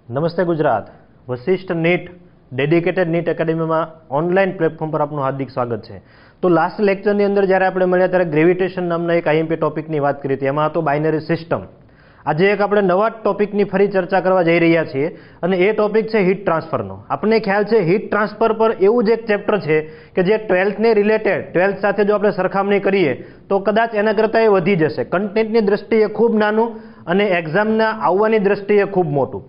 નમસ્તે Gujarat. Vashishtha NEET dedicated NEET એકેડેમીમાં online platform પર આપનું હાર્દિક સ્વાગત છે. તો લાસ્ટ લેક્ચરની અંદર જ્યારે આપણે મળ્યા ત્યારે ગ્રેવિટેશન નામના એક આઈએમપી ટોપિકની વાત કરી હતી. એમાં હતો બાઇનરી સિસ્ટમ. આજે એક આપણે નવા ટોપિકની ફરી ચર્ચા કરવા જઈ રહ્યા છીએ અને એ ટોપિક છે હીટ ટ્રાન્સફરનો. આપણને ખ્યાલ છે હીટ ટ્રાન્સફર પર એવું જ એક ચેપ્ટર છે કે જે 12થને રિલેટેડ 12th સાથે જો આપણે સરખામણી કરીએ તો કદાચ એના કરતાં એ વધી જશે. કન્ટેન્ટની દ્રષ્ટિએ ખૂબ નાનું અને એક્ઝામના આવવાની દ્રષ્ટિએ ખૂબ મોટું.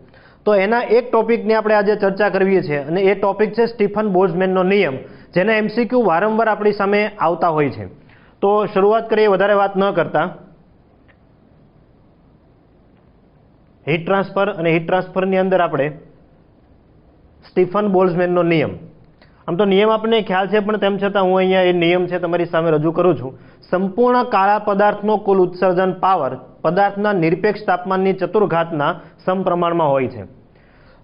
તો એના એક ટોપિકની આપણે આજે ચર્ચા કરવી છે અને એ ટોપિક છે સ્ટીફન બોલ્ટ્ઝમેનનો નિયમ, જેના એમસીક્યુ વારંવાર આપણી સામે આવતા હોય છે. તો શરૂઆત કરીએ વધારે વાત ન કરતા. હીટ ટ્રાન્સફર અને હીટ ટ્રાન્સફરની અંદર આપણે સ્ટીફન બોલ્ટ્ઝમેનનો નિયમ, આમ તો નિયમ આપણને ખ્યાલ છે પણ તેમ છતાં હું અહીંયા એ નિયમ છે તમારી સામે રજૂ કરું છું. સંપૂર્ણ કાળા પદાર્થનો કુલ ઉત્સર્જન પાવર પદાર્થના નિરપેક્ષ તાપમાનની ચતુર્ઘાતના સમપ્રમાણમાં હોય છે.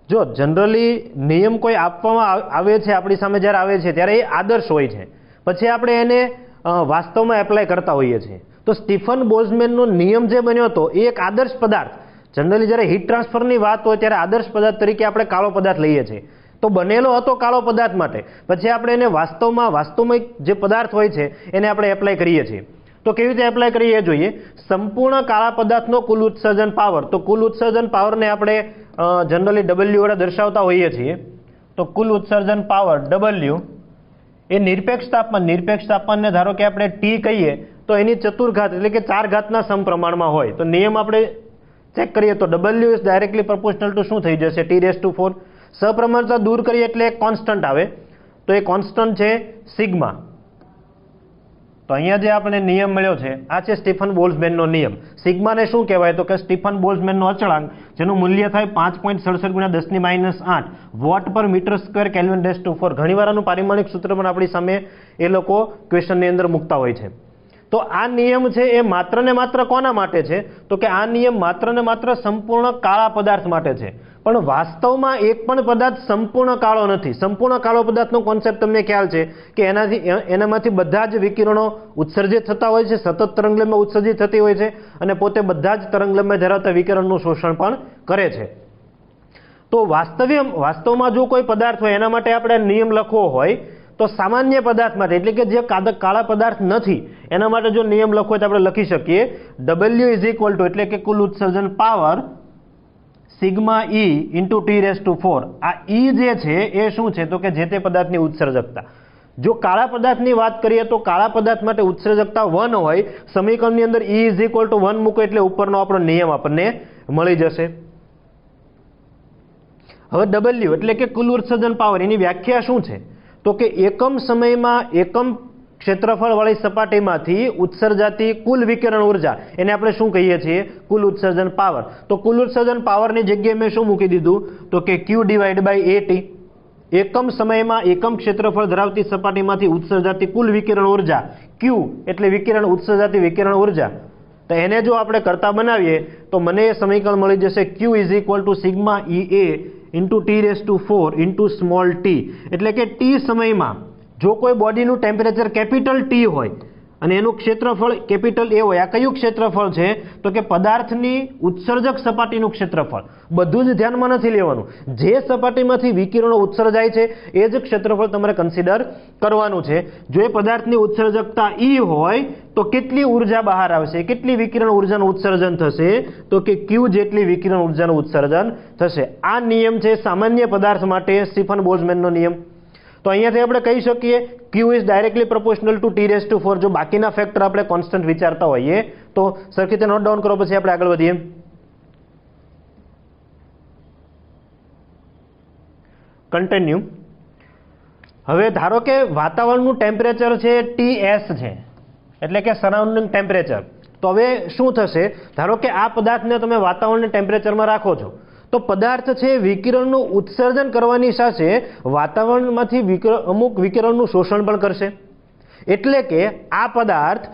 જો જનરલી નિયમ કોઈ આપવામાં આવે છે આપણી સામે જ્યારે આવે છે ત્યારે એ આદર્શ હોય છે, પછી આપણે એને વાસ્તવમાં એપ્લાય કરતા હોઈએ છીએ. તો સ્ટીફન બોલ્ટ્ઝમેનનો નિયમ જે બન્યો હતો એ એક આદર્શ પદાર્થ, જનરલી જ્યારે હીટ ટ્રાન્સફરની વાત હોય ત્યારે આદર્શ પદાર્થ તરીકે આપણે કાળો પદાર્થ લઈએ છીએ. તો બનેલો હતો કાળો પદાર્થ માટે, પછી આપણે એને વાસ્તવમાં જે પદાર્થ હોય છે એને આપણે એપ્લાય કરીએ છીએ. તો કેવી રીતે એપ્લાય કરીએ એ જોઈએ. સંપૂર્ણ કાળા પદાર્થનો કુલ ઉત્સર્જન પાવર, તો કુલ ઉત્સર્જન પાવરને આપણે જનરલી W વડે દર્શાવતા હોઈએ છીએ. તો કુલ ઉત્સર્જન પાવર W એ નિરપેક્ષ તાપમાનને ધારો કે આપણે T કહીએ તો એની ચતુર્ઘાત એટલે કે 4 ઘાતના સમપ્રમાણમાં હોય. તો નિયમ આપણે ચેક કરીએ તો W is directly proportional two શું થઈ જશે? T⁴. સપ્રમાણતા દૂર કરીએ એટલે એક કોન્સ્ટન્ટ આવે, તો એ કોન્સ્ટન્ટ છે સિગ્મા. તો અહીંયા જે આપણે નિયમ મળ્યો છે આ છે સ્ટીફન બોલ્ટ્ઝમેનનો નિયમ. સિગ્માને શું કહેવાય? તો કે સ્ટીફન બોલ્ટ્ઝમેનનો અચળાંક, જેનું મૂલ્ય થાય 5.67 × 10⁻⁸ વોટ પર મીટર સ્ક્વેર કેલ્વિન ⁴. ઘણીવાર આનું પારિમાણિક સૂત્ર પણ આપણી સામે એ લોકો ક્વેશ્ચનની અંદર મૂકતા હોય છે. તો આ નિયમ છે એ માત્ર ને માત્ર કોના માટે છે? તો કે આ નિયમ માત્ર ને માત્ર સંપૂર્ણ કાળા પદાર્થ માટે છે. પણ વાસ્તવમાં એક પણ પદાર્થ સંપૂર્ણ કાળો નથી. સંપૂર્ણ કાળો પદાર્થનો કોન્સેપ્ટ તમને ખ્યાલ છે કે એનામાંથી બધા જ વિકિરણો ઉત્સર્જિત થતા હોય છે, સતત તરંગલંબાઇ ઉત્સર્જિત થતી હોય છે અને પોતે બધા જ તરંગલંબાઇ ધરાવતા વિકિરણનું શોષણ પણ કરે છે. તો વાસ્તવમાં જો કોઈ પદાર્થ હોય એના માટે આપણે નિયમ લખવો હોય તો સામાન્ય પદાર્થ માટે એટલે કે જે કાળા પદાર્થ નથી એના માટે જો નિયમ લખવો હોય તો આપણે લખી શકીએ W ઇઝ ઇક્વલ ટુ એટલે કે કુલ ઉત્સર્જન power sigma E into T⁴. આ E જે છે એ શું છે? તો કે જે તે પદાર્થની ઉત્સર્જકતા. જો કાળા પદાર્થની વાત કરીએ તો કાળા પદાર્થ માટે ઉત્સર્જકતા 1 હોય. સમીકરણની અંદર E ઇઝ ઇક્વલ ટુ 1 મૂકો એટલે ઉપરનો આપણો નિયમ આપણને મળી જશે. હવે W એટલે કે કુલ ઉત્સર્જન પાવર, એની વ્યાખ્યા શું છે? તો કે એકમ સમયમાં એકમ ક્ષેત્રફળવાળી સપાટીમાંથી ઉત્સર્જાતી કુલ વિકિરણ ઉર્જા, એને આપણે શું કહીએ છીએ? કુલ ઉત્સર્જન પાવર. તો કુલ ઉત્સર્જન પાવરની જગ્યાએ મેં શું મૂકી દીધું? તો કે Q/AT. એકમ સમયમાં એકમ ક્ષેત્રફળ ધરાવતી સપાટીમાંથી ઉત્સર્જાતી કુલ વિકિરણ ઉર્જા, Q એટલે ઉત્સર્જાતી વિકિરણ ઉર્જા. તો એને જો આપણે કરતા બનાવીએ તો મને એ સમીકરણ મળી જશે Q is equal to sigma EA into T⁴ into small t. એટલે કે T સમયમાં જો કોઈ બોડીનું ટેમ્પરેચર કેપિટલ T હોય અને એનું ક્ષેત્રફળ કેપિટલ A હોય, આ કયું ક્ષેત્રફળ છે? તો કે પદાર્થની ઉત્સર્જક સપાટીનું ક્ષેત્રફળ. બધું જ ધ્યાનમાં નથી લેવાનું, જે સપાટીમાંથી વિકિરણો ઉત્સર્જાય છે એ જ ક્ષેત્રફળ તમારે કન્સિડર કરવાનું છે. જો એ પદાર્થની ઉત્સર્જકતા E હોય તો કેટલી ઉર્જા બહાર આવશે? કેટલી વિકિરણ ઉર્જાનું ઉત્સર્જન થશે? તો કે Q જેટલી વિકિરણ ઉર્જાનું ઉત્સર્જન થશે. આ નિયમ છે સામાન્ય પદાર્થ માટે સ્ટીફન બોલ્ટ્ઝમેનનો નિયમ. તો અહીંયાથી આપણે કહી શકીએ Q is directly proportional two T⁴. જો બાકીના ફેક્ટર આપણે કોન્સ્ટન્ટ વિચારતા હોઈએ તો સરખી રીતે નોટ ડાઉન કરો, પછી આપણે આગળ વધીએ. કન્ટિન્યુ. હવે ધારો કે વાતાવરણનું ટેમ્પરેચર છે TS છે, એટલે કે સરાઉન્ડિંગ ટેમ્પરેચર. તો હવે શું થશે? ધારો કે આ પદાર્થને તમે વાતાવરણના ટેમ્પરેચરમાં રાખો છો તો પદાર્થ છે વિકિરણનું ઉત્સર્જન કરવાની સાથે વાતાવરણમાંથી અમુક વિકિરણનું શોષણ પણ કરશે. એટલે કે આ પદાર્થ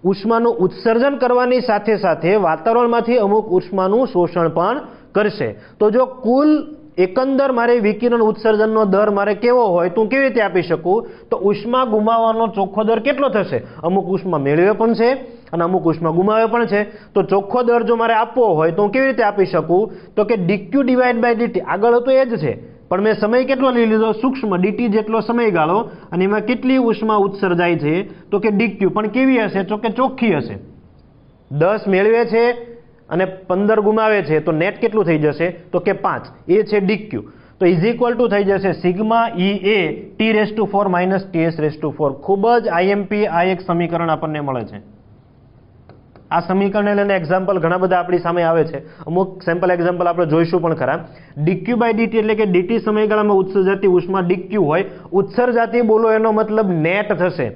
ઉષ્માનું ઉત્સર્જન કરવાની સાથે સાથે વાતાવરણમાંથી અમુક ઉષ્માનું શોષણ પણ કરશે. તો જો કુલ એકંદર મારે વિકિરણ ઉત્સર્જનનો દર મારે કેવો હોય તો હું કેવી રીતે આપી શકું? તો ઉષ્મા ગુમાવવાનો ચોખ્ખો દર કેટલો થશે? અમુક ઉષ્મા મેળવે પણ છે અને અમુક ઉષ્મા ગુમાવે પણ છે. તો ચોખ્ખો દર જો મારે આપવો હોય તો હું કેવી રીતે આપી શકું? તો કે dq ડિવાઇડ બાય dt. આગળ તો એ જ છે, પણ મેં સમય કેટલો લઈ લીધો? સૂક્ષ્મ dt જેટલો સમયગાળો, અને એમાં કેટલી ઉષ્મા ઉત્સર્જાય છે? તો કે dq. પણ કેવી હશે? તો કે ચોખ્ખી હશે. 10 મેળવે છે અને 15 ગુમાવે છે, તો નેટ કેટલું થઈ જશે? તો કે 5. એ છે dq. તો ઇઝ ઇક્વલ ટુ થઈ જશે sigma E A t⁴ minus ts⁴. ખૂબ જ IMP આ એક સમીકરણ આપણને મળે છે. આ સમીકરણને લઈને એક્ઝામ્પલ ઘણા બધા આપણી સામે આવે છે. અમુક સેમ્પલ એક્ઝામ્પલ આપણે જોઈશું પણ ખરા. dq બાય dt એટલે કે dt સમયગાળામાં ઉત્સર્જાતી ઉષ્મા dq હોય. ઉત્સર્જાતી બોલો એનો મતલબ નેટ થશે.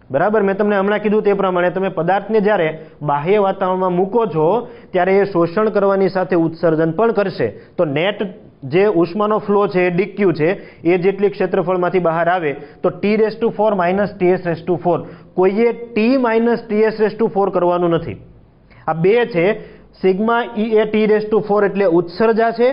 બરાબર, મેં તમને હમણાં કીધું તે પ્રમાણે તમે પદાર્થને જ્યારે બાહ્ય વાતાવરણમાં મૂકો છો ત્યારે એ શોષણ કરવાની સાથે ઉત્સર્જન પણ કરશે. તો નેટ જે ઉષ્માનો ફ્લો છે એ dq છે, એ જેટલી ક્ષેત્રફળમાંથી બહાર આવે તો t⁴ માઇનસ ts⁴. કોઈએ t માઇનસ ts⁴ કરવાનું નથી. આ બે છે. સિગ્મા ઈ એ t⁴ એટલે ઉત્સર્જા છે,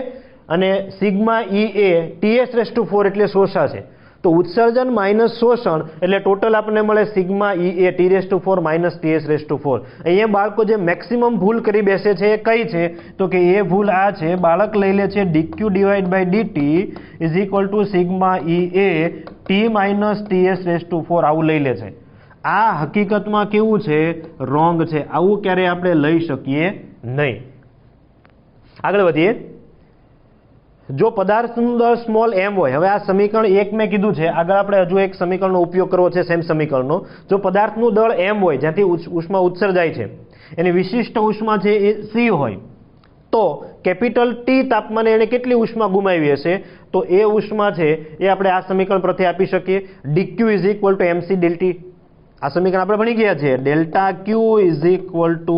અને સિગ્મા ઈ એ ts⁴ એટલે શોષા છે. તો ઉત્સર્જન માઇનસ શોષણ એટલે ટોટલ આપણને મળે sigma E A t⁴ minus ts⁴. અહીંયા બાળકો જે મેક્સિમમ ભૂલ કરી બેસે છે એ કઈ છે? તો કે એ ભૂલ આ છે, બાળક લઈ લે છે dq divide by dt is equal to sigma E A t minus ts⁴ આવું લઈ લે છે. આ હકીકતમાં કેવું છે? રોંગ છે. આવું ક્યારે આપણે લઈ શકીએ નહીં. આગળ વધીએ. જો પદાર્થનું દળ સ્મોલ m હોય, હવે આ સમીકરણ 1 મેં કીધું છે, આગળ આપણે હજુ એક સમીકરણનો ઉપયોગ કરવો છે સેમ સમીકરણનો. જો પદાર્થનું દળ m હોય, જ્યાંથી ઉષ્મા ઉત્સર્જાય છે, એની વિશિષ્ટ ઉષ્મા છે એ c હોય, તો કેપિટલ T તાપમાને એને કેટલી ઉષ્મા ગુમાવી હશે? તો એ ઉષ્મા છે એ આપણે આ સમીકરણ પરથી આપી શકીએ. dq is equal to mc ΔT. આ સમીકરણ આપણે ભણી ગયા છે. ΔQ is equal to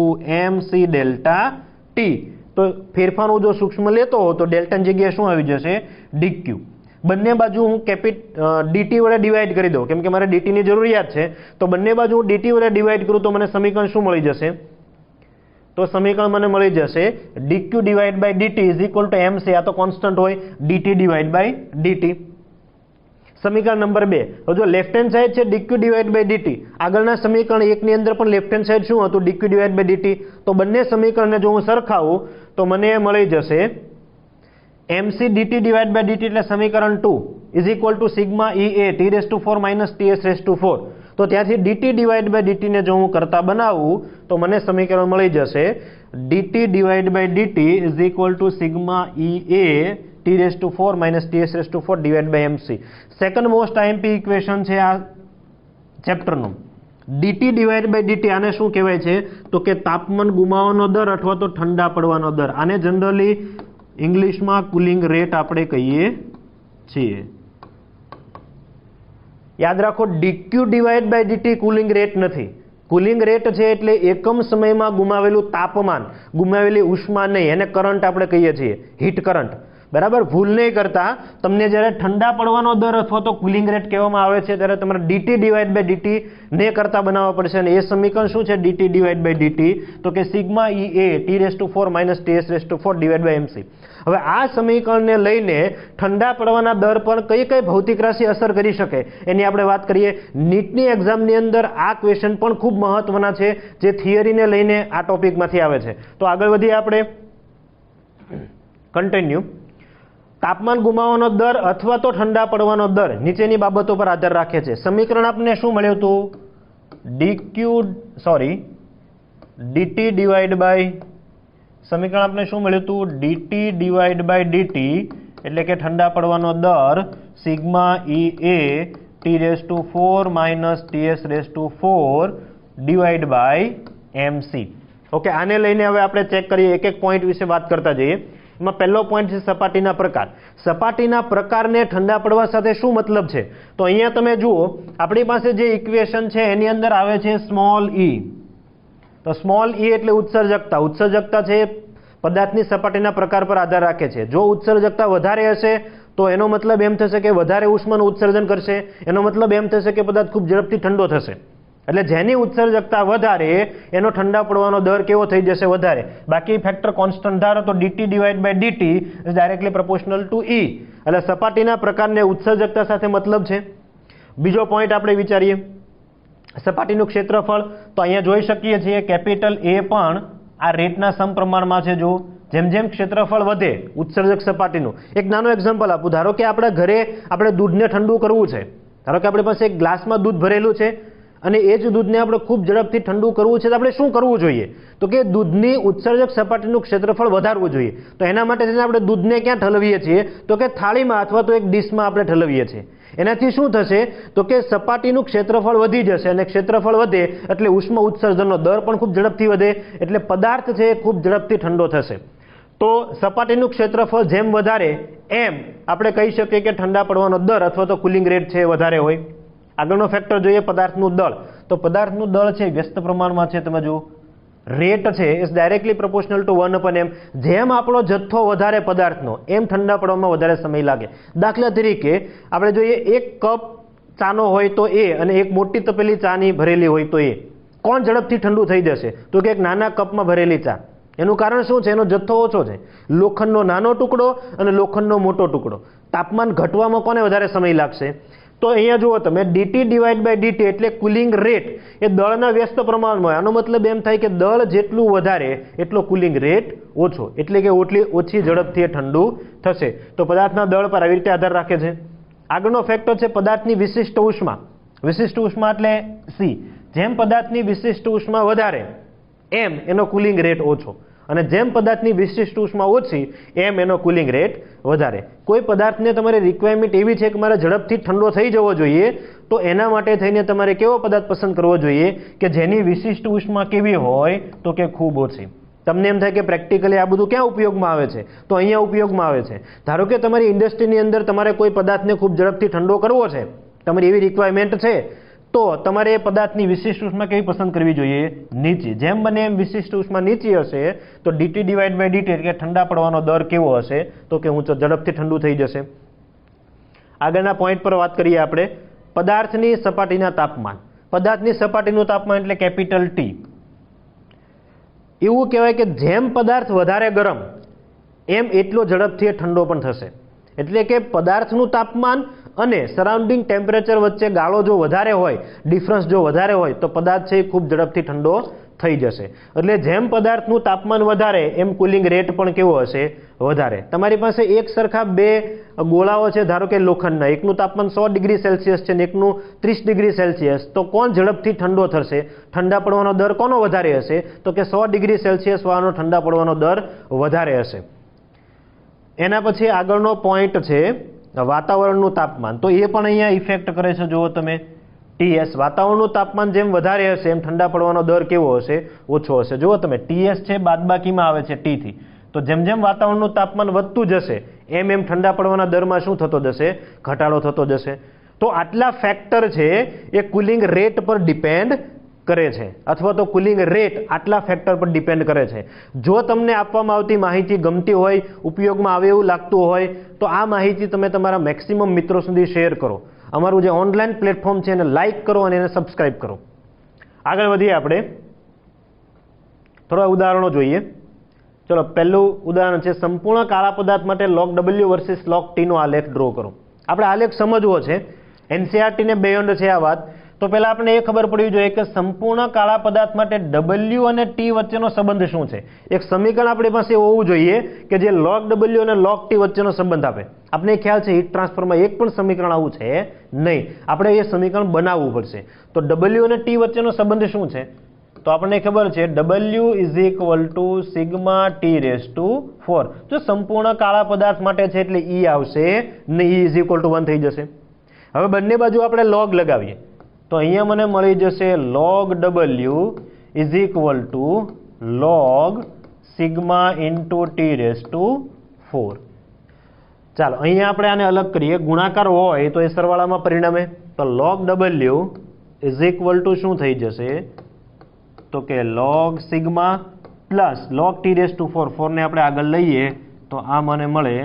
mc ΔT. તો ફેરફારનું જો સૂક્ષ્મ લેતો હો તો ડેલ્ટાની જગ્યાએ શું આવી જશે? dq. બંને બાજુ હું dt વડે ડિવાઈડ કરી દઉં, કેમ કે મારે dt ની જરૂરિયાત છે. તો બંને બાજુ હું dt વડે ડિવાઈડ કરું તો મને સમીકરણ શું મળી જશે? તો સમીકરણ મને મળી જશે dq divide by dt is equal to mc. આ તો કોન્સ્ટન્ટ હોય, dt ડિવાઈડ બાય dt. સમીકરણ નંબર 2. હવે જો લેફ્ટ હેન્ડ સાઈડ છે dq ડિવાઈડ બાય dt, આગળના સમીકરણ 1 ની અંદર પણ લેફ્ટ હેન્ડ સાઈડ શું હતું? dq divide by dt. તો બંને સમીકરણને જો હું સરખાવું તો મને મળી જશે mc dt divide by dt એટલે સમીકરણ 2 is equal to sigma E A t⁴ minus ts⁴. તો ત્યાંથી dt ડિવાઈડ બાય dt ને જો હું કરતા બનાવું તો મને સમીકરણ મળી જશે dt divide by dt is equal to sigma E A t⁴ minus ts⁴ divide by mc. Second most IMP equation છે આ ચેપ્ટરનું. dt ડિવાઈડ બાય dt આને શું કહેવાય છે? તો કે તાપમાન ગુમાવવાનો દર અથવા તો ઠંડા પડવાનો દર. આને જનરલી ઇંગ્લિશમાં કુલિંગ રેટ આપણે કહીએ છીએ. યાદ રાખો, dq divide by dt cooling rate નથી. કુલિંગ રેટ છે એટલે એકમ સમયમાં ગુમાવેલું તાપમાન, ગુમાવેલી ઉષ્મા નહીં. એને કરંટ આપણે કહીએ છીએ, હીટ કરંટ. બરાબર, ભૂલ નહીં કરતા. તમને જ્યારે ઠંડા પડવાનો દર અથવા તો કુલિંગ રેટ કહેવામાં આવે છે ત્યારે તમારે dt ડિવાઈડ બાય dt ને કરતા બનાવવા પડશે. અને એ સમીકરણ શું છે dt ડિવાઈડ બાય dt? તો કે sigma E A t⁴ minus ts⁴ divide by mc. હવે આ સમીકરણને લઈને ઠંડા પડવાના દર પર કઈ કઈ ભૌતિક રાશિ અસર કરી શકે એની આપણે વાત કરીએ. નીટની એક્ઝામની અંદર આ ક્વેશ્ચન પણ ખૂબ મહત્વના છે, જે થિયરીને લઈને આ ટોપિકમાંથી આવે છે. તો આગળ વધીએ આપણે. કન્ટિન્યુ. તાપમાન ગુમાવવાનો દર અથવા તો ઠંડા પડવાનો દર નીચેની બાબતો પર આધાર રાખે છે. સમીકરણ આપણને શું મળ્યું હતું? dt ડિવાઈડ બાય, સમીકરણ આપણે શું મળ્યું હતું? dt ડિવાઈડ બાય dt એટલે કે ઠંડા પડવાનો દર sigma E A t⁴ minus ts⁴ divide by mc. Okay, આને લઈને હવે આપણે ચેક કરીએ, એક એક પોઈન્ટ વિશે વાત કરતા જઈએ. એમાં પહેલો પોઈન્ટ છે સપાટીના પ્રકાર. સપાટીના પ્રકારને ઠંડા પડવા સાથે શું મતલબ છે? તો અહીંયા તમે જુઓ, આપણી પાસે જે ઇક્વેશન છે એની અંદર આવે છે સ્મોલ e. તો સ્મોલ e એટલે ઉત્સર્જકતા. ઉત્સર્જકતા છે પદાર્થની સપાટીના પ્રકાર પર આધાર રાખે છે. જો ઉત્સર્જકતા વધારે હશે તો એનો મતલબ એમ થશે કે વધારે ઉષ્માનું ઉત્સર્જન કરશે. એનો મતલબ એમ થશે કે પદાર્થ ખૂબ ઝડપથી ઠંડો થશે. એટલે જેની ઉત્સર્જકતા વધારે એનો ઠંડા પડવાનો દર કેવો થઈ જશે? વધારે. બાકી ફેક્ટર કોન્સ્ટન્ટ ધારો તો dt divide by dt is directly proportional to e. એટલે સપાટીના પ્રકારને ઉત્સર્જકતા સાથે મતલબ છે. બીજો પોઈન્ટ આપણે વિચારીએ. સપાટીનું ક્ષેત્રફળ તો અહીંયા જોઈ શકીએ છીએ કેપિટલ એ પણ આ રેટના સમપ્રમાણમાં છે. જો જેમ જેમ ક્ષેત્રફળ વધે ઉત્સર્જક સપાટીનું, એક નાનો એક્ઝામ્પલ આપું. ધારો કે આપણા ઘરે આપણે દૂધને ઠંડુ કરવું છે. ધારો કે આપણી પાસે એક ગ્લાસમાં દૂધ ભરેલું છે અને એ જ દૂધને આપણે ખૂબ ઝડપથી ઠંડુ કરવું છે, તો આપણે શું કરવું જોઈએ? તો કે દૂધની ઉત્સર્જક સપાટીનું ક્ષેત્રફળ વધારવું જોઈએ. તો એના માટે થઈને આપણે દૂધને ક્યાં ઠલવીએ છીએ? તો કે થાળીમાં અથવા તો એક ડીશમાં આપણે ઠલવીએ છીએ. એનાથી શું થશે? તો કે સપાટીનું ક્ષેત્રફળ વધી જશે અને ક્ષેત્રફળ વધે એટલે ઉષ્મા ઉત્સર્જનનો દર પણ ખૂબ ઝડપથી વધે, એટલે પદાર્થ છે એ ખૂબ ઝડપથી ઠંડો થશે. તો સપાટીનું ક્ષેત્રફળ જેમ વધારે એમ આપણે કહી શકીએ કે ઠંડા પડવાનો દર અથવા તો કુલિંગ રેટ છે એ વધારે હોય. આગળનો ફેક્ટર જોઈએ પદાર્થનું દળ. તો પદાર્થનું દળ છે વ્યસ્ત પ્રમાણમાં છે. તમે જુઓ રેટ છે is directly proportional two 1/m. જેમ આપણો જથ્થો વધારે પદાર્થનો એમ ઠંડા પડવામાં વધારે સમય લાગે. દાખલા તરીકે આપણે જોઈએ 1 કપ ચાનો હોય તો એ અને એક મોટી તપેલી ચાની ભરેલી હોય તો એ, કોણ ઝડપથી ઠંડુ થઈ જશે? તો કે એક નાના કપમાં ભરેલી ચા. એનું કારણ શું છે? એનો જથ્થો ઓછો છે. લોખંડનો નાનો ટુકડો અને લોખંડનો મોટો ટુકડો, તાપમાન ઘટવામાં કોને વધારે સમય લાગશે? તો અહીંયા જુઓ તમે dt ડિવાઇડ બાય dt એટલે કુલિંગ રેટ એ દળના વ્યસ્ત પ્રમાણમાં હોય. આનો મતલબ એમ થાય કે દળ જેટલું વધારે એટલો કુલિંગ રેટ ઓછો, એટલે કે ઓછી ઝડપથી ઠંડુ થશે. તો પદાર્થના દળ પર આવી રીતે આધાર રાખે છે. આગળનો ફેક્ટર છે પદાર્થની વિશિષ્ટ ઉષ્મા. વિશિષ્ટ ઉષ્મા એટલે C. જેમ પદાર્થની વિશિષ્ટ ઉષ્મા વધારે એમ એનો કુલિંગ રેટ ઓછો, અને જેમ પદાર્થની વિશિષ્ટ ઉષ્મા ઓછી એમ એનો કુલિંગ રેટ વધારે. કોઈ પદાર્થને તમારે રિક્વાયરમેન્ટ એવી છે કે મારે ઝડપથી ઠંડો થઈ જવો જોઈએ, તો એના માટે થઈને તમારે કેવો પદાર્થ પસંદ કરવો જોઈએ કે જેની વિશિષ્ટ ઉષ્મા કેવી હોય? તો કે ખૂબ ઓછી. તમને એમ થાય કે પ્રેક્ટિકલી આ બધું ક્યાં ઉપયોગમાં આવે છે? તો અહીંયા ઉપયોગમાં આવે છે. ધારો કે તમારી ઇન્ડસ્ટ્રીની અંદર તમારે કોઈ પદાર્થને ખૂબ ઝડપથી ઠંડો કરવો છે, તમારી એવી રિક્વાયરમેન્ટ છે, તો તમારે એ પદાર્થની વિશિષ્ટ ઉષ્મા કેવી પસંદ કરવી જોઈએ? નીચી. જેમ બને એમ વિશિષ્ટ ઉષ્મા નીચી હશે તો dt ડિવાઇડ બાય dt એટલે ઠંડા પડવાનો દર કેવો હશે? તો કે ઊંચો, ઝડપથી ઠંડુ થઈ જશે. આગળના પોઈન્ટ પર વાત કરીએ આપણે પદાર્થની સપાટીના તાપમાન. પદાર્થની સપાટીનું તાપમાન એટલે કેપિટલ T. એવું કહેવાય કે જેમ પદાર્થ વધારે ગરમ એમ એટલો ઝડપથી ઠંડો પણ થશે. એટલે કે પદાર્થનું તાપમાન અને સરાઉન્ડિંગ ટેમ્પરેચર વચ્ચે ગાળો જો વધારે હોય, ડિફરન્સ જો વધારે હોય, તો પદાર્થ છે એ ખૂબ ઝડપથી ઠંડો થઈ જશે. એટલે જેમ પદાર્થનું તાપમાન વધારે એમ કુલિંગ રેટ પણ કેવો હશે? વધારે. તમારી પાસે એક સરખા બે ગોળાઓ છે, ધારો કે લોખંડના, એકનું તાપમાન 100 ડિગ્રી સેલ્સિયસ છે અને એકનું 30 ડિગ્રી સેલ્સિયસ, તો કોણ ઝડપથી ઠંડો થશે? ઠંડા પડવાનો દર કોનો વધારે હશે? તો કે 100 ડિગ્રી સેલ્સિયસ વાળાનો ઠંડા પડવાનો દર વધારે હશે. એના પછી આગળનો પોઈન્ટ છે વાતાવરણનું તાપમાન. તો એ પણ અહીંયા ઇફેક્ટ કરે છે. જુઓ તમે TS, વાતાવરણનું તાપમાન જેમ વધારે હશે એમ ઠંડા પડવાનો દર કેવો હશે? ઓછો હશે. જુઓ તમે TS છે બાદબાકીમાં આવે છે T થી. તો જેમ જેમ વાતાવરણનું તાપમાન વધતું જશે એમ એમ ઠંડા પડવાના દરમાં શું થતો જશે? ઘટાડો થતો જશે. તો આટલા ફેક્ટર છે એ કુલિંગ રેટ પર ડિપેન્ડ કરે છે, અથવા તો કુલિંગ રેટ આટલા ફેક્ટર પર ડિપેન્ડ કરે છે. જો તમને આપવામાં આવતી માહિતી ગમતી હોય, ઉપયોગમાં આવે એવું લાગતું હોય, તો આ માહિતી તમે તમારા મેક્સિમમ મિત્રો સુધી શેર કરો. અમારું જે ઓનલાઈન પ્લેટફોર્મ છે એને લાઇક કરો અને એને સબસ્ક્રાઇબ કરો. આગળ વધીએ આપણે થોડા ઉદાહરણો જોઈએ. ચલો, પહેલું ઉદાહરણ છે સંપૂર્ણ કાળા પદાર્થ માટે log W versus log T નો આલેખ ડ્રો કરો. આપણે આલેખ સમજવો છે, NCERT ને બેયોન્ડ છે આ વાત. તો પહેલા આપણે એ ખબર પડવી જોઈએ કે સંપૂર્ણ કાળા પદાર્થ માટે W અને T વચ્ચેનો સંબંધ શું છે. એક સમીકરણ આપણી પાસે હોવું જોઈએ કે જે log W અને log T વચ્ચેનો સંબંધ આપે. આપણે ખ્યાલ છે હીટ ટ્રાન્સફરમાં એક પણ સમીકરણ આવું છે નહીં. આપણે એ સમીકરણ બનાવવું પડશે. તો W અને T વચ્ચેનો સંબંધ શું છે? તો આપણને ખબર છે W is equal to sigma T⁴. જો સંપૂર્ણ કાળા પદાર્થ માટે છે એટલે E આવશે ને E ઇઝ ઇક્વલ ટુ 1 થઈ જશે. હવે બંને બાજુ આપણે log લગાવીએ તો અહીંયા મને મળી જશે log W is equal two log sigma into T⁴. ચાલો, અહીંયા આપણે આને અલગ કરીએ. ગુણાકાર હોય તો એ સરવાળામાં પરિણમે. તો log W is equal two શું થઈ જશે? તો કે log sigma plus log T⁴. 4 ને આપણે આગળ લઈએ તો આ મને મળે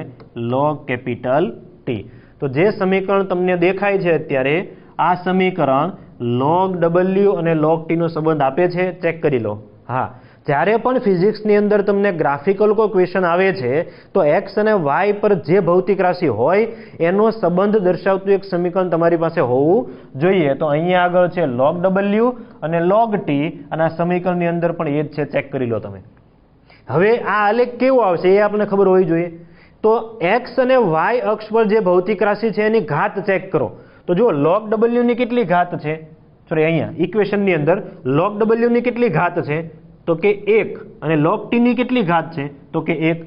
log કેપિટલ T. તો જે સમીકરણ તમને દેખાય છે અત્યારે, આ સમીકરણ log W અને log T નો સંબંધ આપે છે. ચેક કરી લો. હા, જ્યારે પણ ફિઝિક્સની અંદર તમને ગ્રાફિકલ કોઈ ક્વેશ્ચન આવે છે તો એક્સ અને વાય પર જે ભૌતિક રાશિ હોય એનો સંબંધ દર્શાવતું એક સમીકરણ તમારી પાસે હોવું જોઈએ. તો અહીંયા આગળ છે log W અને log T અને આ સમીકરણની અંદર પણ એ જ છે, ચેક કરી લો તમે. હવે આ આલેખ કેવો આવશે એ આપણને ખબર હોવી જોઈએ. તો એક્સ અને વાય અક્ષ પર જે ભૌતિક રાશિ છે એની ઘાત ચેક કરો. તો જુઓ log W ની કેટલી ઘાત છે, સોરી અહીંયા ઇક્વેશનની અંદર log W ની કેટલી ઘાત છે તો કે 1 અને log T ની કેટલી ઘાત છે તો કે 1.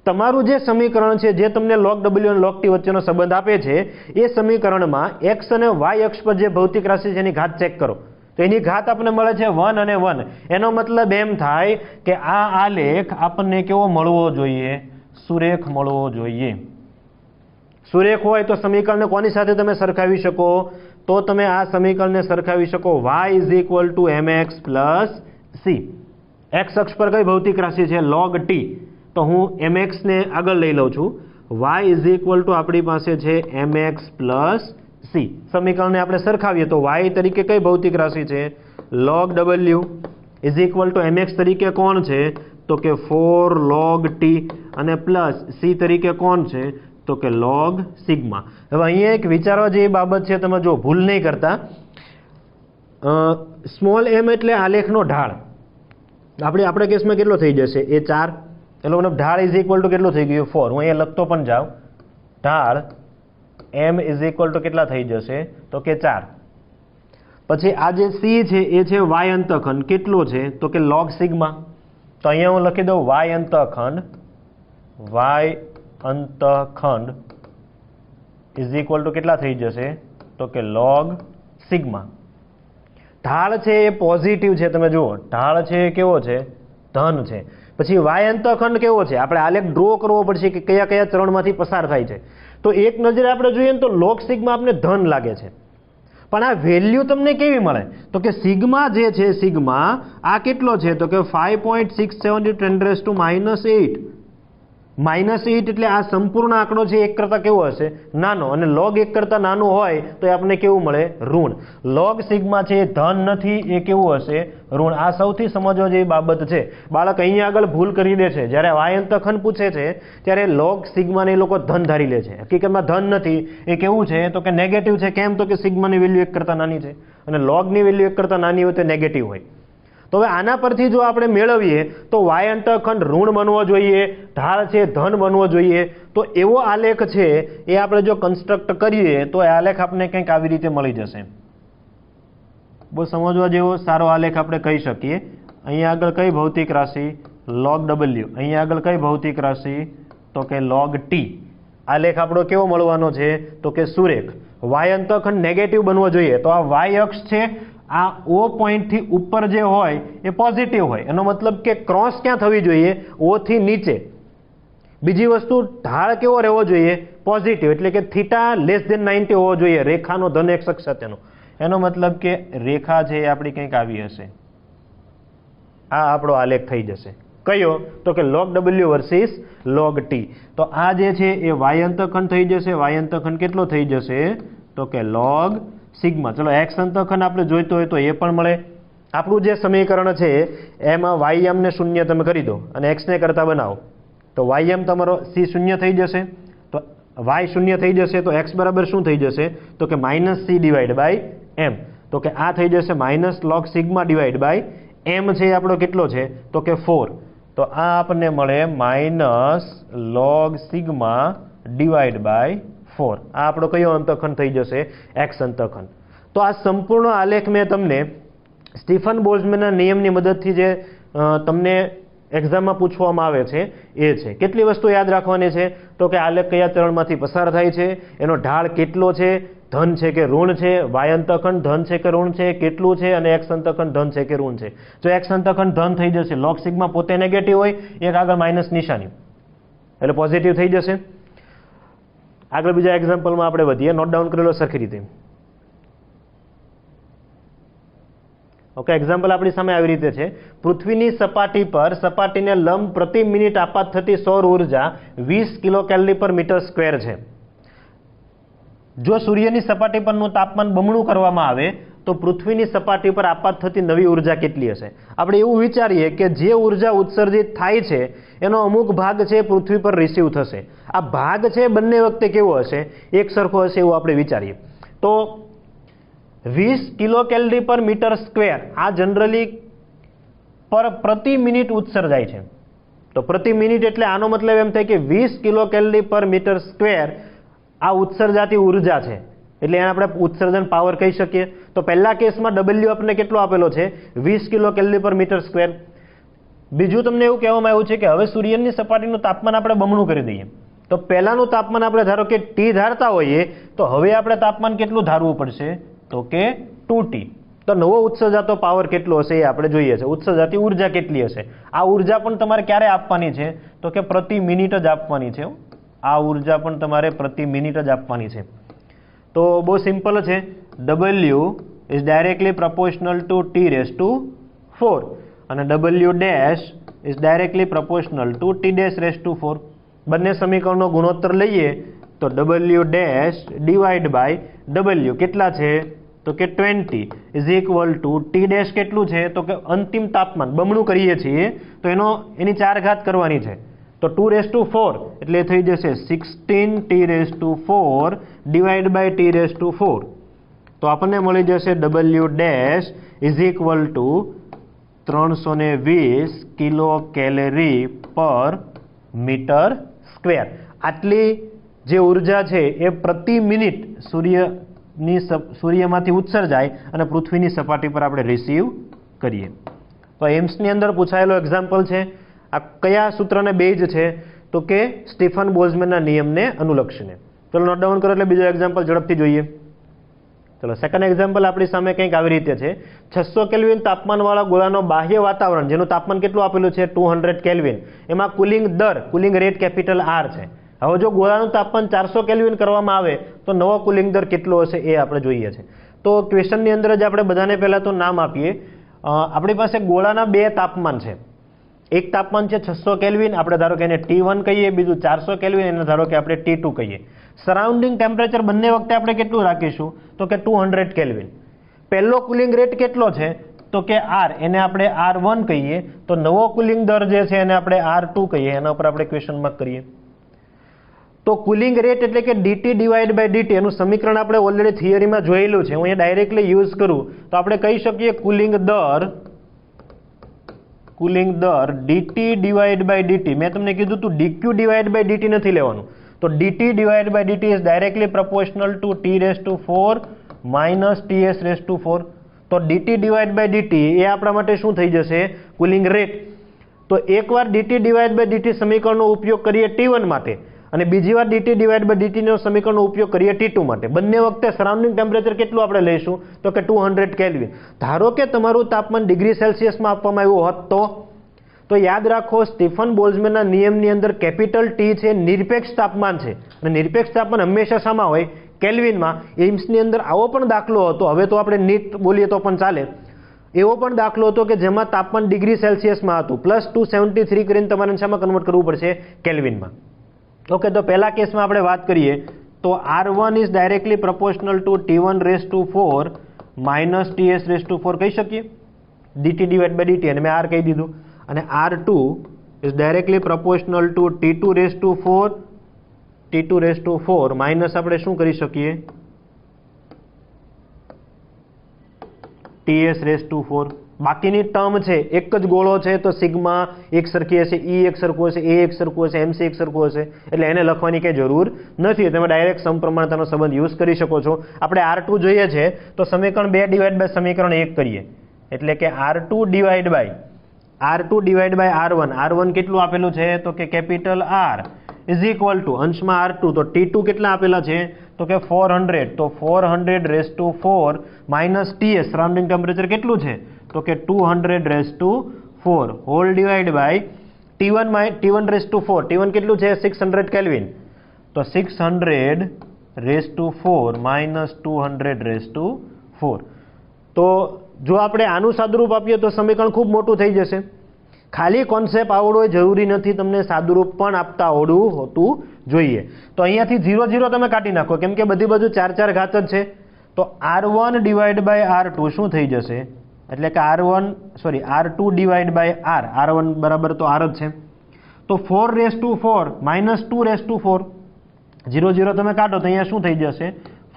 તમારું જે સમીકરણ છે જે તમને log W અને log T વચ્ચેનો સંબંધ આપે છે એ સમીકરણમાં x અને y અક્ષ પર જે ભૌતિક રાશિ છે એની ઘાત ચેક કરો. તો એની ઘાત આપણને મળે છે 1 અને 1. એનો મતલબ એમ થાય કે આ આલેખ આપણને કેવો મળવો જોઈએ, સુરેખ મળવો જોઈએ. સુરેખ હોય તો સમીકરણને કોની સાથે તમે સરખાવી શકો, તો તમે આ સમીકરણને સરખાવી શકો y = mx + c. x અક્ષ પર કઈ ભૌતિક રાશિ છે log T, તો હું mx ને આગળ લઈ લઉં છું. y = આપણી પાસે છે mx + c. સમીકરણને આપણે સરખાવીએ તો y તરીકે કઈ ભૌતિક રાશિ છે log W = mx તરીકે કોણ છે તો કે 4 log T અને પ્લસ c તરીકે કોણ છે તો કે log સિગ્મા. હવે અહીંયા એક વિચારવા જેવી બાબત છે, તમે જો ભૂલ નહીં કરતા. સ્મોલ m એટલે આલેખનો ઢાળ. આપણે કેસમાં કેટલો થઈ જશે એ 4, એટલે મતલબ ઢાળ = કેટલો થઈ ગયો 4. હું અહીંયા લખતો પણ જાઉં, ઢાળ m = કેટલા થઈ જશે તો કે 4. પછી આ જે c છે એ છે y અંતઃખંડ, કેટલો છે તો કે log સિગ્મા. તો અહીંયા હું લખી દઉં y અંતઃખંડ = કેટલા થઈ જશે તો કે log સિગ્મા. ઢાળ છે એ પોઝિટિવ છે, તમે જુઓ ઢાળ છે એ કેવો છે ધન છે. પછી y અંતઃખંડ કેવો છે, આપણે આલેખ ડ્રો કરવો પડશે કે કયા કયા ચરણમાંથી પસાર થાય છે. તો એક નજરે આપણે જોઈએ ને તો log સિગ્મા આપણે ધન લાગે છે, પણ આ વેલ્યુ તમને કેવી મળે તો કે સિગ્મા જે છે સિગ્મા આ કેટલો છે તો કે 5.67 × 10 - 8 એટલે આ સંપૂર્ણ આંકડો છે 1 કરતાં કેવો હશે નાનો, અને log 1 કરતાં નાનું હોય તો એ આપણને કેવું મળે ઋણ. log સિગ્મા છે એ ધન નથી, એ કેવું હશે ઋણ. આ સૌથી સમજવા જેવી બાબત છે. બાળક અહીંયા આગળ ભૂલ કરી દે છે, જ્યારે y અંતઃખંડ પૂછે છે ત્યારે log સિગ્માને એ લોકો ધન ધારી લે છે. હકીકતમાં ધન નથી, એ કેવું છે તો કે નેગેટિવ છે. કેમ તો કે સિગ્માની વેલ્યુ 1 કરતાં નાની છે અને logની વેલ્યુ 1 કરતાં નાની હોય તો નેગેટિવ હોય. તો હવે આના પરથી જો આપણે મેળવીએ તો y અંતઃખંડ ઋણ બનવો જોઈએ, ઢાળ છે ધન બનવો જોઈએ. તો એવો આલેખ છે એ આપણે જો કન્સ્ટ્રક્ટ કરીએ તો એ આલેખ આપણે કંઈક આવી રીતે મળી જશે. બહુ સમજવા જેવો સારો આલેખ આપણે કહી શકીએ. અહીંયા આગળ કઈ ભૌતિક રાશિ log W, અહીંયા આગળ કઈ ભૌતિક રાશિ તો કે log T. આલેખ આપણો કેવો મળવાનો છે તો કે સુરેખ. y અંતઃખંડ નેગેટિવ બનવો જોઈએ, તો આ y અક્ષ છે આ O પોઈન્ટથી ઉપર જે હોય એ પોઝિટિવ હોય. એનો મતલબ કે ક્રોસ ક્યાં થવી જોઈએ O થી નીચે. બીજી વસ્તુ ઢાળ કેવો રહેવો જોઈએ પોઝિટિવ, એટલે કે θ <90 હોવો જોઈએ, રેખાનો ધન x અક્ષ સાથેનો. એનો મતલબ કે રેખા છે એ આપણી કંઈક આવી હશે. આ આપણો આલેખ થઈ જશે કયો તો કે log W versus log T. તો આ જે છે એ y અંતઃખંડ થઈ જશે. y અંતઃખંડ કેટલો થઈ જશે તો કે log સિગ્મા. ચલો x અંતઃખંડ આપણે જોઈતો હોય તો એ પણ મળે. આપણું જે સમીકરણ છે એમાં ym ને 0 તમે કરી દો અને x ને કરતા બનાવો તો ym તમારો c 0 થઈ જશે, તો y 0 થઈ જશે, તો x બરાબર શું થઈ જશે તો કે -c/m. તો કે આ થઈ જશે -log સિગ્મા / m છે આપણો કેટલો છે તો કે 4. તો આ આપણને મળે -log સિગ્મા / 4. આ આપણો કયો અંતઃખંડ થઈ જશે x અંતઃખંડ. તો આ સંપૂર્ણ આલેખ મેં તમને સ્ટીફન બોલ્ટ્ઝમેનના નિયમની મદદથી જે તમને એક્ઝામમાં પૂછવામાં આવે છે એ છે. કેટલી વસ્તુ યાદ રાખવાની છે તો કે આલેખ કયા ચરણમાંથી પસાર થાય છે, એનો ઢાળ કેટલો છે, ધન છે કે ઋણ છે, y અંતઃખંડ ધન છે કે ઋણ છે, કેટલું છે, અને x અંતઃખંડ ધન છે કે ઋણ છે. જો x અંતઃખંડ ધન થઈ જશે, log સિગ્મા પોતે નેગેટિવ હોય, એક આગળ માઇનસ નિશાની એટલે પોઝિટિવ થઈ જશે. આગળ બીજા એક્ઝામ્પલમાં આપણે વધીએ. નોટ ડાઉન કરેલો સરખી રીતે. ઓકે, એક્ઝામ્પલ આપણી સામે આવી રીતે છે. પૃથ્વીની સપાટી પર સપાટીને લંબ પ્રતિ મિનિટ આપાત થતી સૌર ઉર્જા 20 kcal/m². છે. જો સૂર્યની સપાટી પરનું તાપમાન બમણું કરવામાં આવે તો પૃથ્વીની સપાટી પર આપાત થતી નવી ઉર્જા કેટલી હશે? આપણે એવું વિચારીએ કે જે ઉર્જા ઉત્સર્જિત થાય છે એનો અમુક ભાગ છે પૃથ્વી પર રિસીવ થશે. આ ભાગ છે બંને વખતે કેવો હશે? એક સરખો હશે એવું આપણે વિચારીએ. તો 20 કિલો કેલરી પર મીટર સ્ક્વેર આ જનરલી પ્રતિ મિનિટ ઉત્સર્જાય છે. તો પ્રતિ મિનિટ એટલે આનો મતલબ એમ થાય કે 20 કિલો કેલરી પર મીટર સ્ક્વેર આ ઉત્સર્જાતી ઉર્જા છે, એટલે એને આપણે ઉત્સર્જન પાવર કહી શકીએ. તો પહેલા કેસમાં W આપણને કેટલો આપેલો છે? 20 કિલો કેલરી પર મીટર સ્ક્વેર. બીજું તમને એવું કહેવામાં આવ્યું છે કે હવે સૂર્યની સપાટીનું તાપમાન આપણે બમણું કરી દઈએ. તો પહેલાનું તાપમાન આપણે ધારો કે T ધારતા હોઈએ, તો હવે આપણે તાપમાન કેટલું ધારવું પડશે? તો કે 2T. તો નવો ઉત્સર્જાતો પાવર કેટલો હશે એ આપણે જોઈએ છે. ઉત્સર્જાતી ઉર્જા કેટલી હશે? આ ઉર્જા પણ તમારે ક્યારે આપવાની છે? તો કે પ્રતિ મિનિટ જ આપવાની છે. આ ઉર્જા પણ તમારે પ્રતિ મિનિટ જ આપવાની છે. તો બહુ સિમ્પલ છે. W is directly proportional to T⁴ અને W dash is directly proportional to T⁴. બંને સમીકરણનો ગુણોત્તર લઈએ તો W dash divide by W કેટલા છે? તો કે 20 is equal to T dash કેટલું છે? તો કે અંતિમ તાપમાન બમણું કરીએ છીએ તો એની 4 ઘાત કરવાની છે. તો 2⁴ એટલે થઈ જશે 16T⁴ ડિવાઈડ બાય T⁴. તો આપણને મળી જશે W dash is equal two 320 kilo calorie પર મીટર સ્ક્વેર. આટલી જે ઉર્જા છે એ પ્રતિ મિનિટ સૂર્યમાંથી ઉત્સર્જાય અને પૃથ્વીની સપાટી પર આપણે રિસીવ કરીએ. તો એમ્સની અંદર પૂછાયેલો એક્ઝામ્પલ છે. આ કયા સૂત્રને બેઝ છે? તો કે સ્ટીફન બોલ્ઝમેનના નિયમને અનુલક્ષીને. ચલો નોટ ડાઉન કરો એટલે બીજો એક્ઝામ્પલ ઝડપથી જોઈએ. ચલો સેકન્ડ એક્ઝામ્પલ આપણી સામે કંઈક આવી રીતે છે. 600 કેલ્વિન તાપમાનવાળા ગોળાનો બાહ્ય વાતાવરણ જેનું તાપમાન કેટલું આપેલું છે? 200 કેલ્વિન. એમાં કુલિંગ રેટ કેપિટલ R છે. હવે જો ગોળાનું તાપમાન 400 કેલ્વિન કરવામાં આવે તો નવો કુલિંગ દર કેટલો હશે એ આપણે જોઈએ છે. તો ક્વેશ્ચનની અંદર જ આપણે બધાને પહેલાં તો નામ આપીએ. આપણી પાસે ગોળાના બે તાપમાન છે. એક તાપમાન છે 600 કેલ્વિન, આપણે ધારો કે એને T1 કહીએ, બીજું 400 કેલ્વિન, એને ધારો કે આપણે T2 કહીએ. સરાઉન્ડિંગ ટેમ્પરેચર બંને વખતે આપણે કેટલું રાખીશું? તો કે 200 કેલ્વિન. પહેલો કુલિંગ રેટ કેટલો છે? તો કે R, એને આપણે R1 કહીએ. તો નવો કુલિંગ દર જે છે એને આપણે R2 કહીએ. એના ઉપર આપણે ક્વેશ્ચન માર્ક કરીએ. તો કુલિંગ રેટ એટલે કે dt ડિવાઈડ બાય dt એનું સમીકરણ આપણે ઓલરેડી થિયરીમાં જોયેલું છે. હું અહીંયા ડાયરેક્ટલી યુઝ કરું તો આપણે કહી શકીએ કુલિંગ દર dt ડિવાઈડ બાય dt. મેં તમને કીધું હતું dq ડિવાઈડ બાય dt નથી લેવાનું. તો dt divide by dt is directly proportional to T⁴ minus Ts⁴. તો dt ડિવાઈડ બાય dt એ આપણા માટે શું થઈ જશે? Cooling rate. તો એકવાર dt ડિવાઈડ બાય dt સમીકરણનો ઉપયોગ કરીએ T1 માટે અને બીજી વાર dt ડિવાઈડ બાય dt નો સમીકરણનો ઉપયોગ કરીએ T2 માટે. બંને વખતે સરાઉન્ડિંગ ટેમ્પરેચર કેટલું આપણે લઈશું? તો કે 200 કેલ્વિન. ધારો કે તમારું તાપમાન ડિગ્રી સેલ્સિયસમાં આપવામાં આવ્યું હોત તો યાદ રાખો સ્ટીફન બોલ્ઝમેનના નિયમની અંદર કેપિટલ T છે નિરપેક્ષ તાપમાન છે અને નિરપેક્ષ તાપમાન હંમેશા શામાં હોય? કેલ્વિનમાં. એમ્સની અંદર આવો પણ દાખલો હતો. હવે તો આપણે નીટ બોલીએ તો પણ ચાલે. એવો પણ દાખલો હતો કે જેમાં તાપમાન ડિગ્રી સેલ્સિયસમાં હતું, +273 કરીને તમારે શામાં કન્વર્ટ કરવું પડશે? કેલ્વિનમાં. ઓકે, તો પહેલા કેસમાં આપણે વાત કરીએ તો R1 is directly proportional to T⁴ minus Ts⁴ કહી શકીએ dt ડિવાઈડ બાય dt, અને મેં R કહી દીધું. અને R2 is directly proportional to T⁴ minus આપણે શું કરી શકીએ? Ts⁴. બાકીની ટર્મ છે એક જ ગોળો છે તો સિગ્મા એક સરખી હશે, E એક સરખું હશે, A એક સરખું હશે, MC એક સરખું હશે, એટલે એને લખવાની કંઈ જરૂર નથી. તમે ડાયરેક્ટ સમપ્રમાણતાનો સંબંધ યુઝ કરી શકો છો. આપણે R2 જોઈએ છે તો સમીકરણ 2 ડિવાઈડ બાય સમીકરણ 1 કરીએ એટલે કે R2 divide by R1. R1 કેટલું આપેલું છે? તો કે capital R is equal two અંશમાં R2. તો T2 કેટલા આપેલા છે? તો કે 400. તો 400⁴ માઇનસ Ts સરાઉન્ડિંગ ટેમ્પરેચર કેટલું છે? તો કે 200⁴ hall divide by T1⁴. T1 કેટલું છે? 600 કેલ્વિન. તો 600⁴ માઇનસ 200⁴. તો જો આપણે આનું સાદુરૂપ આપીએ તો સમીકરણ ખૂબ મોટું થઈ જશે. ખાલી કોન્સેપ્ટ આવડવો જરૂરી નથી, તમને સાદુરૂપ પણ આપતા આવડવું હોતું જોઈએ. તો અહીંયાથી 0 0 તમે કાઢી નાખો કેમ કે બધી બાજુ 4 4 ઘાત જ છે. તો તો R1 ડિવાઈડ બાય R2 શું થઈ જશે? એટલે કે R2 divide by R, R1 બરાબર તો R જ છે. તો 4⁴ માઇનસ 2⁴, 0 0 તમે કાઢો તો અહીંયા શું થઈ જશે?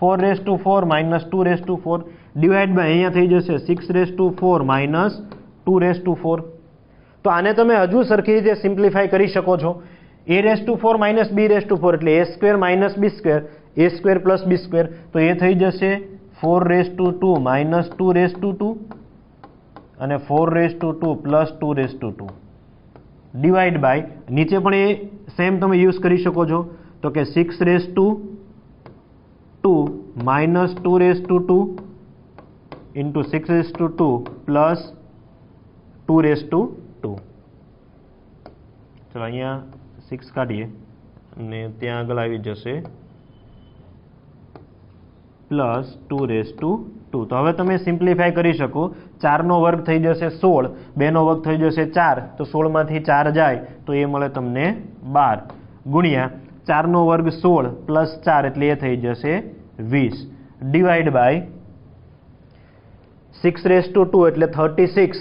4⁴ માઇનસ 2⁴ ડિવાઈડ બાય અહીંયા થઈ જશે 6⁴ માઇનસ 2⁴. તો આને તમે હજુ સરખી રીતે સિમ્પ્લિફાય કરી શકો છો. A⁴ માઇનસ B⁴ એટલે A² minus B², A² plus B², તો એ થઈ જશે 4⁴ માઇનસ 2⁴ અને 4⁴ પ્લસ 2⁴ ડિવાઈડ બાય નીચે પણ એ સેમ તમે યુઝ કરી શકો છો. તો કે 6⁴ માઇનસ 2⁴ ઇન્ટુ 6⁴ પ્લસ 2⁴. ચલો અહીંયા 6 કાઢીએ અને ત્યાં આગળ આવી જશે પ્લસ 2⁴. તો હવે તમે સિમ્પ્લિફાય કરી શકો. 4નો વર્ગ થઈ જશે 16, 2નો વર્ગ થઈ જશે 4, તો 16માંથી 4 જાય તો એ મળે તમને 12 ગુણ્યા 4નો વર્ગ 16 પ્લસ 4 એટલે એ થઈ જશે 20 ડિવાઈડ બાય 6⁴ એટલે 36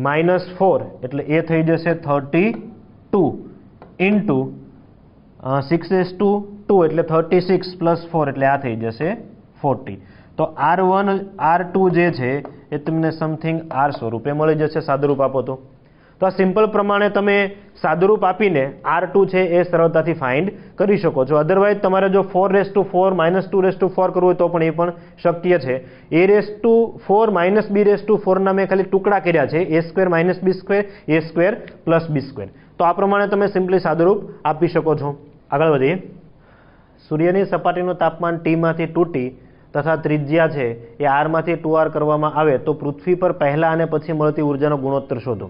માઇનસ 4 એટલે એ થઈ જશે 32 ઇન્ટુ 6⁴ એટલે 36 પ્લસ 4 એટલે આ થઈ જશે 40. તો R1 R2 જે છે એ તમને સમથિંગ R સ્વરૂપે મળી જશે. સાદુરૂપ આપો તો આ સિમ્પલ પ્રમાણે તમે સાદુરૂપ આપીને R2 છે એ સરળતાથી ફાઇન્ડ કરી શકો છો. અધરવાઇઝ તમારે જો 4⁴ માઇનસ 2⁴ કરવું હોય તો પણ એ પણ શક્ય છે. A⁴ માઇનસ B⁴ ના મેં ખાલી ટુકડા કર્યા છે, A² minus B², A² plus B². તો આ પ્રમાણે તમે સિમ્પલી સાદુરૂપ આપી શકો છો. આગળ વધીએ. સૂર્યની સપાટીનું તાપમાન T-માંથી 2T તથા ત્રિજ્યા છે એ R-માંથી 2R કરવામાં આવે તો પૃથ્વી પર પહેલા અને પછી મળતી ઉર્જાનો ગુણોત્તર શોધો.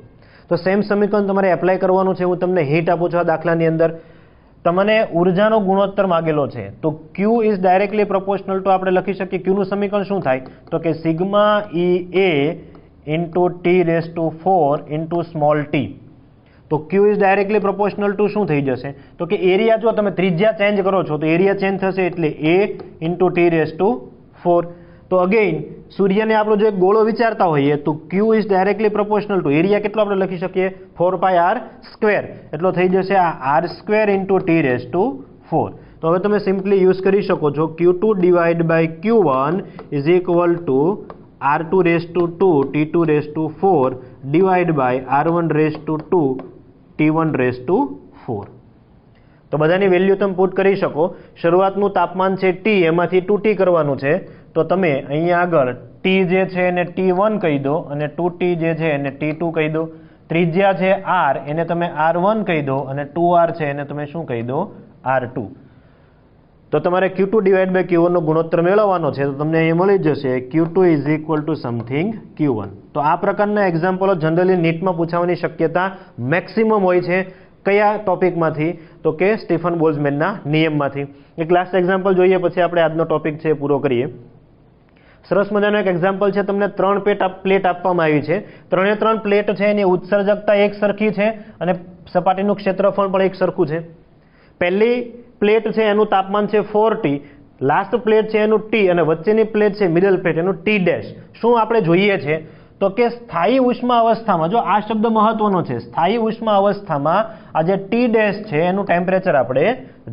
તો સેમ સમીકરણ તમારે એપ્લાય કરવાનું છે. હું તમને હિન્ટ આપું છું આ દાખલાની અંદર. તમને ઉર્જાનો ગુણોત્તર માગેલો છે તો Q is directly proportional two આપણે લખી શકીએ. Q નું સમીકરણ શું થાય? તો કે sigma EA into T⁴ into small t. તો Q is directly proportional two શું થઈ જશે? તો કે એરિયા જો તમે ત્રિજ્યા ચેન્જ કરો છો તો એરિયા ચેન્જ થશે એટલે A ઇન્ટુ T⁴. તો અગેઇન સૂર્યને આપણો જો એક ગોળો વિચારતા હોઈએ તો Q is directly proportional two area કેટલો આપણે લખી શકીએ? 4πr². એટલો થઈ જશે આ R² ઇન્ટુ T⁴. તો હવે તમે સિમ્પલી યુઝ કરી શકો છો Q2 divide by Q1 is equal to R2⁴ T⁴ divide by R1⁴ T1⁴. તો બધાની વેલ્યુ તમે પુટ કરી શકો. શરૂઆતનું તાપમાન છે T, એમાંથી 2T કરવાનું છે. તો તમે અહીંયા આગળ T જે છે એને T1 કહી દો અને 2T જે છે એને T2 કહી દો. ત્રિજ્યા છે R એને તમે R1 કહી દો અને 2R છે એને તમે શું કહી દો? R2. તો તમારે Q2 ડિવાઈડ બાય Q1 નો ગુણોત્તર મેળવવાનો છે. તો તમને અહીંયા મળી જશે Q2 is equal two something Q1. તો આ પ્રકારના એક્ઝામ્પલો જનરલી નીટમાં પૂછવાની શક્યતા મેક્સિમમ હોય છે. કયા ટોપિકમાંથી? તો કે સ્ટીફન બોલ્ઝમેનના નિયમમાંથી. એક લાસ્ટ એક્ઝામ્પલ જોઈએ પછી આપણે આજનો ટોપિક છે પૂરો કરીએ. સરસ મજાનો એક એક્ઝામ્પલ છે. તમને 3 પ્લેટ આપવામાં આવી છે. 3 પ્લેટ છે એની ઉત્સર્જકતા એક સરખી છે અને સપાટીનું ક્ષેત્રફળ પણ એક સરખું છે. પહેલી પ્લેટ છે એનું તાપમાન છે 4T, લાસ્ટ પ્લેટ છે એનું T અને વચ્ચેની પ્લેટ છે મિડલ પ્લેટ એનું T'. શું આપણે જોઈએ છે? તો કે સ્થાયી ઉષ્મા અવસ્થામાં, જો આ શબ્દ મહત્વનો છે, સ્થાયી ઉષ્મા અવસ્થામાં આ જે T' છે એનું ટેમ્પરેચર આપણે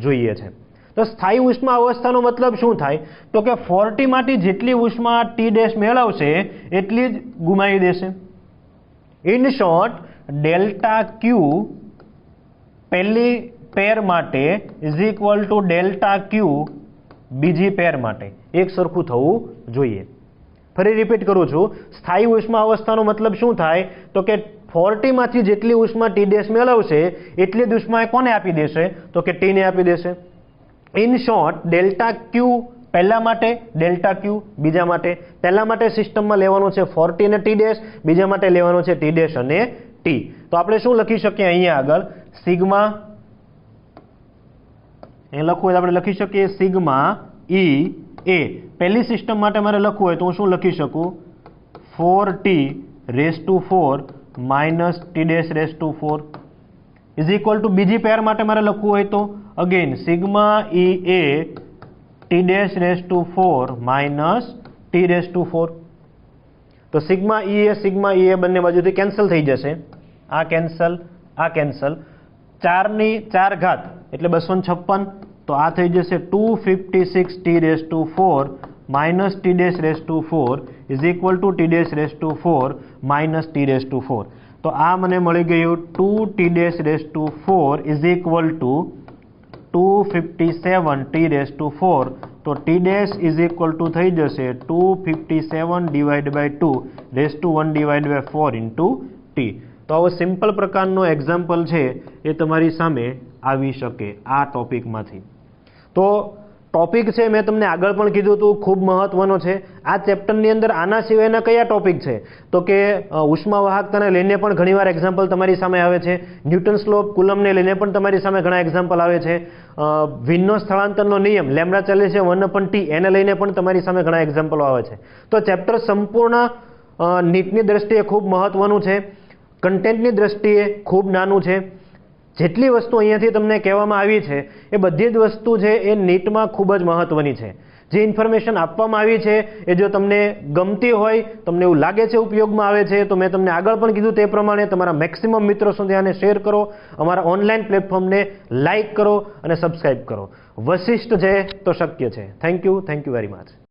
જોઈએ છે. તો સ્થાયી ઉષ્મા અવસ્થાનો મતલબ શું થાય? તો કે 4T માંથી જેટલી ઉષ્મા T' મેળવશે એટલી જ ગુમાવી દેશે. ઇન શોર્ટ, ડેલ્ટા Q પહેલી પેર માટે is equal to delta Q બીજી પેર માટે એક સરખું થવું જોઈએ. ફરી રિપીટ કરું છું. સ્થાયી ઉષ્મા અવસ્થાનો મતલબ શું થાય? તો કે 4T માંથી જેટલી ઉષ્મા T' મેળવશે એટલી જ ઉષ્મા એ કોને આપી દેશે? તો કે T ને આપી દેશે. ઇન શોર્ટ, ડેલ્ટા Q પહેલા માટે, ડેલ્ટા Q બીજા માટે. પહેલા માટે સિસ્ટમમાં લેવાનું છે 4T અને T', બીજા માટે લેવાનું છે T' અને T. તો આપણે શું લખી શકીએ અહીંયા આગળ? સિગ્મા, એ લખવું હોય આપણે લખી શકીએ સિગ્મા EA. પહેલી સિસ્ટમ માટે મારે લખવું હોય તો હું શું લખી શકું? 4T⁴ minus T'⁴ is equal two બીજી પેર માટે મારે લખવું હોય તો again sigma EA T T dash raise to 4 minus T raise to 4. તો સિગ્મા ઈ એ બંને બાજુથી કેન્સલ થઈ જશે. આ કેન્સલ, આ કેન્સલ. 4 ઘાત એટલે 256. તો આ થઈ જશે 256 T raise to 4 minus T dash raise to 4 is equal to T dash raise to 4 minus T raise to 4. તો આ મને મળી ગયું 2 T dash raise to 4 is equal to 257 T raise to 4. તો T dash is equal to થઈ જશે 257 divide by 2 raise to 1 divide by 4 into T. તો આવો સિમ્પલ પ્રકારનો એક્ઝામ્પલ છે એ તમારી સામે આવી શકે આ ટોપિકમાંથી. તો ટોપિક છે મેં તમને આગળ પણ કીધું હતું, ખૂબ મહત્વનો છે. આ ચેપ્ટરની અંદર આના સિવાયના કયા ટોપિક છે? તો કે ઉષ્મા વાહકતાને લઈને પણ ઘણીવાર એક્ઝામ્પલ તમારી સામે આવે છે. ન્યૂટન સ્લો ઓફ કુલમને લઈને પણ તમારી સામે ઘણા એક્ઝામ્પલ આવે છે. વિનનો સ્થળાંતરનો નિયમ લેમ્બડા ચાલે છે 1/t એને લઈને પણ તમારી સામે ઘણા એક્ઝામ્પલો આવે છે. તો ચેપ્ટર સંપૂર્ણ નીટની દ્રષ્ટિએ ખૂબ મહત્વનું છે, કન્ટેન્ટની દ્રષ્ટિએ ખૂબ નાનું છે. જેટલી વસ્તુ અહીંયાથી તમને કહેવામાં આવી છે એ બધી જ વસ્તુ છે એ નીટમાં ખૂબ જ મહત્વની છે. જે ઇન્ફોર્મેશન આપવામાં આવી છે એ જો તમને ગમતી હોય, તમને એવું લાગે છે ઉપયોગમાં આવે છે, તો મેં તમને આગળ પણ કીધું તે પ્રમાણે તમારા મેક્સિમમ મિત્રો સુધી આને શેર કરો, અમારા ઓનલાઈન પ્લેટફોર્મને લાઇક કરો અને સબસ્ક્રાઇબ કરો. વશિષ્ઠ છે તો શક્ય છે. Thank you very much.